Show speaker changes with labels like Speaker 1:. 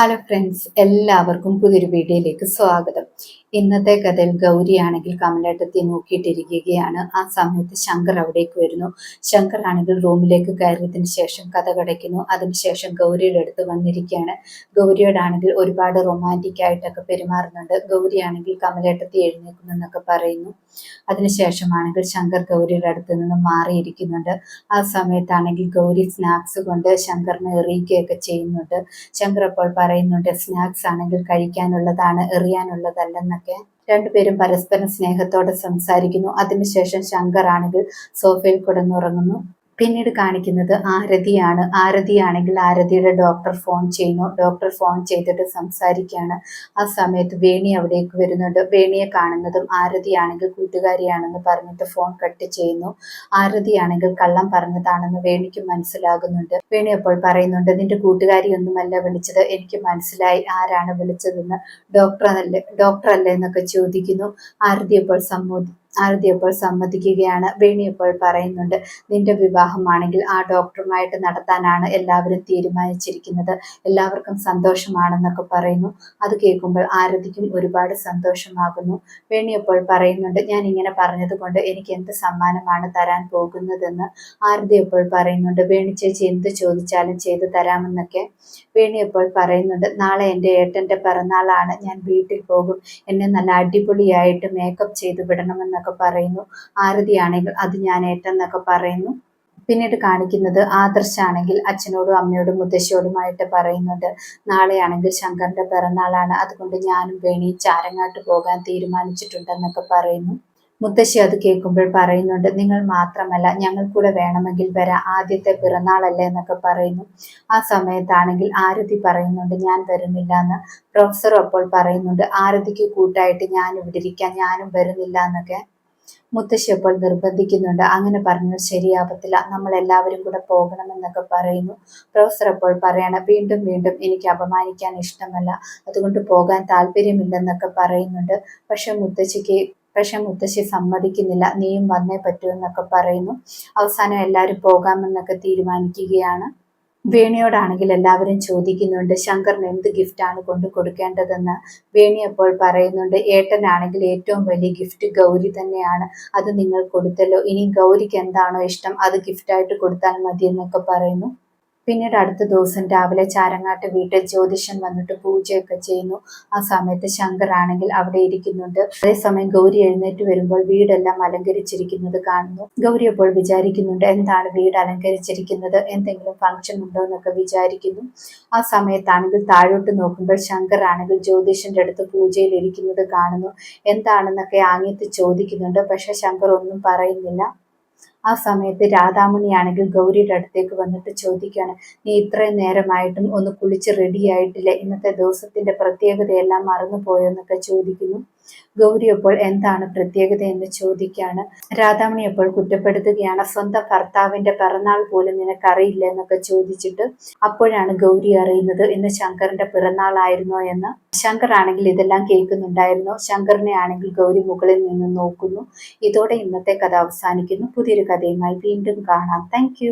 Speaker 1: Hello friends, എല്ലാവർക്കും പുതിയൊരു വീഡിയോയിലേക്ക് സ്വാഗതം. ഇന്നത്തെ കഥയിൽ ഗൗരിയാണെങ്കിൽ കമലേട്ടത്തെ നോക്കിയിട്ടിരിക്കുകയാണ്. ആ സമയത്ത് ശങ്കർ അവിടേക്ക് വരുന്നു. ശങ്കർ ആണെങ്കിൽ റൂമിലേക്ക് കയറിയതിന് ശേഷം കഥ കടയ്ക്കുന്നു. അതിനുശേഷം ഗൗരിയുടെ അടുത്ത് വന്നിരിക്കുകയാണ്. ഗൗരിയോടാണെങ്കിൽ ഒരുപാട് റൊമാൻറ്റിക് ആയിട്ടൊക്കെ പെരുമാറുന്നുണ്ട്. ഗൗരിയാണെങ്കിൽ കമലേട്ടത്തെ എഴുന്നേക്കുമെന്നൊക്കെ പറയുന്നു. അതിനുശേഷമാണെങ്കിൽ ശങ്കർ ഗൗരിയുടെ അടുത്ത് നിന്ന് മാറിയിരിക്കുന്നുണ്ട്. ആ സമയത്താണെങ്കിൽ ഗൗരി സ്നാക്സ് കൊണ്ട് ശങ്കറിനെ എറിയുകയൊക്കെ ചെയ്യുന്നുണ്ട്. ശങ്കർ അപ്പോൾ പറയുന്നുണ്ട്, സ്നാക്സ് ആണെങ്കിൽ കഴിക്കാനുള്ളതാണ്, എറിയാനുള്ളതല്ലെന്നൊക്കെ. രണ്ടുപേരും പരസ്പരം സ്നേഹത്തോടെ സംസാരിക്കുന്നു. അതിനുശേഷം ശങ്കർ ആണെങ്കിൽ സോഫയിൽ കിടന്നുറങ്ങുന്നു. പിന്നീട് കാണിക്കുന്നത് ആരതിയാണ്. ആരതിയാണെങ്കിൽ ആരതിയുടെ ഡോക്ടർ ഫോൺ ചെയ്യുന്നു. ഡോക്ടർ ഫോൺ ചെയ്തിട്ട് സംസാരിക്കുകയാണ്. ആ സമയത്ത് വേണി അവിടേക്ക് വരുന്നുണ്ട്. വേണിയെ കാണുന്നതും ആരതിയാണെങ്കിൽ കൂട്ടുകാരിയാണെന്ന് പറഞ്ഞിട്ട് ഫോൺ കട്ട് ചെയ്യുന്നു. ആരതിയാണെങ്കിൽ കള്ളം പറഞ്ഞതാണെന്ന് വേണിക്ക് മനസ്സിലാകുന്നുണ്ട്. വേണി അപ്പോൾ പറയുന്നുണ്ട്, നിന്റെ കൂട്ടുകാരിയൊന്നുമല്ല വിളിച്ചത്, എനിക്ക് മനസ്സിലായി ആരാണ് വിളിച്ചതെന്ന്. ഡോക്ടറല്ലേ എന്നൊക്കെ ചോദിക്കുന്നു. ആരതി അപ്പോൾ സമ്മതിക്കുകയാണ്. വേണി അപ്പോൾ പറയുന്നുണ്ട്, നിന്റെ വിവാഹമാണെങ്കിൽ ആ ഡോക്ടറുമായിട്ട് നടത്താനാണ് എല്ലാവരും തീരുമാനിച്ചിരിക്കുന്നത്, എല്ലാവർക്കും സന്തോഷമാണെന്നൊക്കെ പറയുന്നു. അത് കേൾക്കുമ്പോൾ ആരതിക്കും ഒരുപാട് സന്തോഷമാകുന്നു. വേണി അപ്പോൾ പറയുന്നുണ്ട്, ഞാൻ ഇങ്ങനെ പറഞ്ഞത് കൊണ്ട് എനിക്ക് എന്ത് സമ്മാനമാണ് തരാൻ പോകുന്നതെന്ന്. ആരതി അപ്പോൾ പറയുന്നുണ്ട്, വേണി ചേച്ചി എന്ത് ചോദിച്ചാലും ചെയ്തു തരാമെന്നൊക്കെ. വേണി അപ്പോൾ പറയുന്നുണ്ട്, നാളെ എൻ്റെ ഏട്ടൻ്റെ പിറന്നാളാണ്, ഞാൻ വീട്ടിൽ പോകും, എന്നെ നല്ല അടിപൊളിയായിട്ട് മേക്കപ്പ് ചെയ്ത് വിടണമെന്നൊക്കെ പറയുന്നു. ആരതിയാണെങ്കിൽ അത് ഞാൻ ഏറ്റെന്നൊക്കെ പറയുന്നു. പിന്നീട് കാണിക്കുന്നത് ആദർശാണെങ്കിൽ അച്ഛനോടും അമ്മയോടും മുത്തശ്ശിയോടുമായിട്ട് പറയുന്നുണ്ട്, നാളെയാണെങ്കിൽ ശങ്കറിന്റെ പിറന്നാളാണ്, അതുകൊണ്ട് ഞാനും വേണി ചാരങ്ങാട്ട് പോകാൻ തീരുമാനിച്ചിട്ടുണ്ടെന്നൊക്കെ പറയുന്നു. മുത്തശ്ശി അത് കേൾക്കുമ്പോൾ പറയുന്നുണ്ട്, നിങ്ങൾ മാത്രമല്ല ഞങ്ങൾ കൂടെ വേണമെങ്കിൽ വരാം, ആദ്യത്തെ പിറന്നാളല്ലേ എന്നൊക്കെ പറയുന്നു. ആ സമയത്താണെങ്കിൽ ആരതി പറയുന്നുണ്ട്, ഞാൻ വരുന്നില്ല എന്ന്. പ്രൊഫസർ അപ്പോൾ പറയുന്നുണ്ട്, ആരതിക്ക് കൂട്ടായിട്ട് ഞാൻ ഇവിടെ ഇരിക്കാം, ഞാനും വരുന്നില്ല എന്നൊക്കെ. മുത്തശ്ശി അപ്പോൾ നിർബന്ധിക്കുന്നുണ്ട്, അങ്ങനെ പറഞ്ഞാൽ ശരിയാവത്തില്ല, നമ്മൾ എല്ലാവരും കൂടെ പോകണമെന്നൊക്കെ പറയുന്നു. പ്രൊഫസർ അപ്പോൾ പറയണം, വീണ്ടും വീണ്ടും എനിക്ക് അപമാനിക്കാൻ ഇഷ്ടമല്ല, അതുകൊണ്ട് പോകാൻ താല്പര്യമില്ലെന്നൊക്കെ പറയുന്നുണ്ട്. പക്ഷെ മുത്തശ്ശി സമ്മതിക്കുന്നില്ല, നീയും വന്നേ പറ്റൂ എന്നൊക്കെ പറയുന്നു. അവസാനം എല്ലാവരും പോകാമെന്നൊക്കെ തീരുമാനിക്കുകയാണ്. വേണിയോടാണെങ്കിൽ എല്ലാവരും ചോദിക്കുന്നുണ്ട്, ശങ്കറിന് എന്ത് ഗിഫ്റ്റാണ് കൊണ്ട് കൊടുക്കേണ്ടതെന്ന്. വേണി അപ്പോൾ പറയുന്നുണ്ട്, ഏട്ടനാണെങ്കിൽ ഏറ്റവും വലിയ ഗിഫ്റ്റ് ഗൗരി തന്നെയാണ്, അത് നിങ്ങൾ കൊടുത്തല്ലോ, ഇനി ഗൗരിക്ക് എന്താണോ ഇഷ്ടം അത് ഗിഫ്റ്റായിട്ട് കൊടുത്താൽ മതി എന്നൊക്കെ പറയുന്നു. പിന്നീട് അടുത്ത ദിവസം രാവിലെ ചാരങ്ങാട്ട് വീട്ടിൽ ജ്യോതിഷൻ വന്നിട്ട് പൂജയൊക്കെ ചെയ്യുന്നു. ആ സമയത്ത് ശങ്കർ ആണെങ്കിൽ അവിടെ ഇരിക്കുന്നുണ്ട്. അതേസമയം ഗൗരി എഴുന്നേറ്റ് വരുമ്പോൾ വീടെല്ലാം അലങ്കരിച്ചിരിക്കുന്നത് കാണുന്നു. ഗൗരി അപ്പോൾ വിചാരിക്കുന്നുണ്ട്, എന്താണ് വീട് അലങ്കരിച്ചിരിക്കുന്നത്, എന്തെങ്കിലും ഫംഗ്ഷൻ ഉണ്ടോ എന്നൊക്കെ വിചാരിക്കുന്നു. ആ സമയത്താണെങ്കിൽ താഴോട്ട് നോക്കുമ്പോൾ ശങ്കർ ആണെങ്കിൽ ജ്യോതിഷന്റെ അടുത്ത് പൂജയിൽ ഇരിക്കുന്നത് കാണുന്നു. എന്താണെന്നൊക്കെ ആംഗ്യത്തിൽ ചോദിക്കുന്നുണ്ട്. പക്ഷെ ശങ്കർ ഒന്നും പറയുന്നില്ല. ആ സമയത്ത് രാധാമണിയാണെങ്കിൽ ഗൗരിയുടെ അടുത്തേക്ക് വന്നിട്ട് ചോദിക്കുകയാണ്, നീ ഇത്രയും നേരമായിട്ടും ഒന്ന് കുളിച്ച് റെഡി ആയിട്ടില്ല, ഇന്നത്തെ ദിവസത്തിന്റെ പ്രത്യേകതയെല്ലാം മറന്നുപോയോ എന്നൊക്കെ ചോദിക്കുന്നു. ഗൗരി അപ്പോൾ എന്താണ് പ്രത്യേകത എന്ന് ചോദിക്കുകയാണ്. രാധാമണി അപ്പോൾ കുറ്റപ്പെടുത്തുകയാണ്, സ്വന്തം ഭർത്താവിന്റെ പിറന്നാൾ പോലും നിനക്കറിയില്ല എന്നൊക്കെ ചോദിച്ചിട്ട്. അപ്പോഴാണ് ഗൗരി അറിയുന്നത് ഇന്ന് ശങ്കറിന്റെ പിറന്നാളായിരുന്നോ എന്ന്. ശങ്കർ ആണെങ്കിൽ ഇതെല്ലാം കേൾക്കുന്നുണ്ടായിരുന്നു. ശങ്കറിനെ ആണെങ്കിൽ ഗൗരി മുകളിൽ നിന്ന് നോക്കുന്നു. ഇതോടെ ഇന്നത്തെ കഥ അവസാനിക്കുന്നു. പുതിയൊരു കഥയുമായി വീണ്ടും കാണാം. താങ്ക്